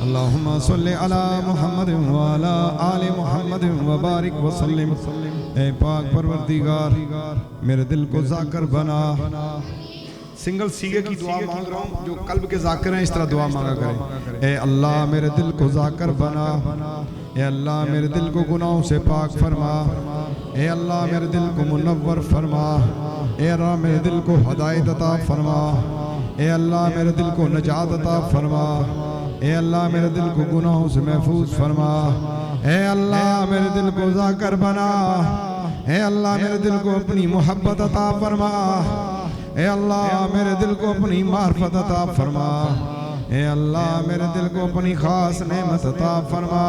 اللہم صلی علی محمد وعلی آل محمد وبارک وسلم۔ اے پاک پروردگار میرے دل کو ذاکر بنا۔ سنگل سیگے کی دعا مانگ رہا ہوں، جو قلب کے ذاکر ہیں اس طرح دعا مانگا کریں۔ اے اللہ میرے دل کو ذاکر بنا، اے اللہ میرے دل کو گناہوں سے پاک فرما، اے اللہ میرے دل کو منور فرما، اے اللہ میرے دل کو ہدایت عطا فرما، اے اللہ میرے دل کو نجات عطا فرما، اے اللہ میرے دل کو گناہوں سے محفوظ فرما، اے اللہ میرے دل کو ذاکر بنا، اے اللہ میرے دل کو اپنی محبت عطا فرما، اے اللہ میرے دل کو اپنی معرفت عطا فرما، اے اللہ میرے دل کو اپنی خاص نعمت عطا فرما،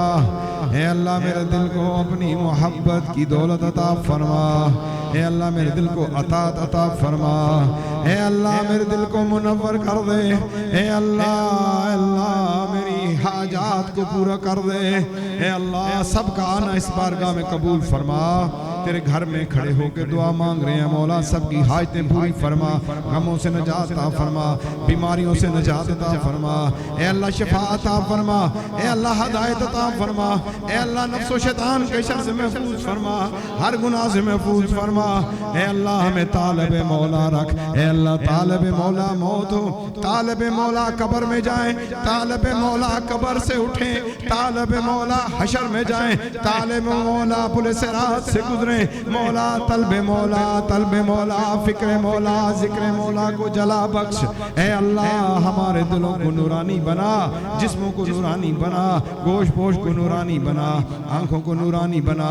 اے اللہ میرے دل کو اپنی محبت کی دولت عطا فرما، اے اللہ میرے دل کو عطاءت عطا فرما، اے اللہ میرے دل کو منور کر دے، اے اللہ میری حاجات کو پورا کر دے، اے اللہ سب کا آنا اس بارگاہ میں قبول فرما۔ تیرے گھر میں کھڑے ہو کے دعا مانگ رہے ہیں مولا، سب کی حاجتیں پوری فرما، غموں سے نجات عطا فرما، بیماریوں سے نجات عطا فرما، اے اللہ شفا عطا فرما، اے اللہ ہدایت عطا فرما، اے اللہ نفس و شیطان کے شر سے محفوظ فرما، ہر گناہ سے محفوظ فرما، اے اللہ ہمیں طالب مولا رکھ، اے اللہ طالب مولا موت ہو، طالب مولا قبر میں جائیں، طالب مولا قبر سے اٹھیں، طالب مولا حشر میں جائیں، طالب مولا پل صراط سے گزریں، مولا طلب مولا فکر مولا ذکر مولا کو جلا بخش، اے اللہ ہمارے دلوں کو نورانی بنا، جسموں کو نورانی بنا، گوشت پوشت کو نورانی بنا، آنکھوں کو نورانی بنا،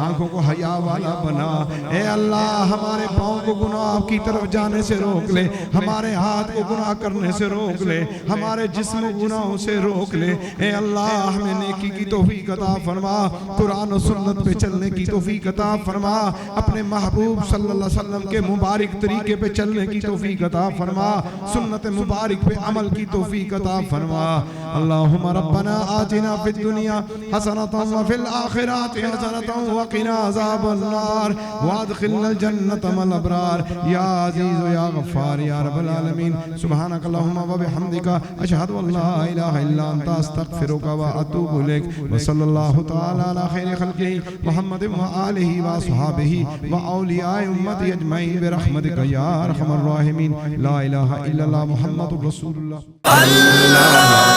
آنکھوں کو حیا والا بنا، اے اللہ ہمارے پاؤں کو گناہ کی طرف جانے سے روک لے، ہمارے ہاتھ کو گناہ کرنے سے روک لے، ہمارے جسم گناہوں سے روک لے، اے اللہ ہمیں نیکی کی توفیق عطا فرما، قرآن و سنت پہ چلنے کی توفیق عطا فرما، اپنے محبوب صلی اللہ علیہ وسلم کے مبارک طریقے پہ چلنے کی توفیق عطا فرما، سنت مبارک پہ عمل کی توفیق عطا فرما۔ اللہم ربنا آتنا فی الدنیا حسنۃ وفی الآخرات حسنۃ وقنا عذاب النار وادخلنا الجنۃ مع الابرار یا عزیز یا غفار یا رب العالمین۔ سبحانک اللہم وبحمدک اشہد ان لا الہ الا انت استغفرک واتوب الیک، وصلی اللہ تعالی علی خیر خلقہ محمد وآلہ وصحابہ واولیاء امتی اجمعین برحمتک یا ارحم الراحمین۔ لا الہ الا اللہ محمد رسول اللہ۔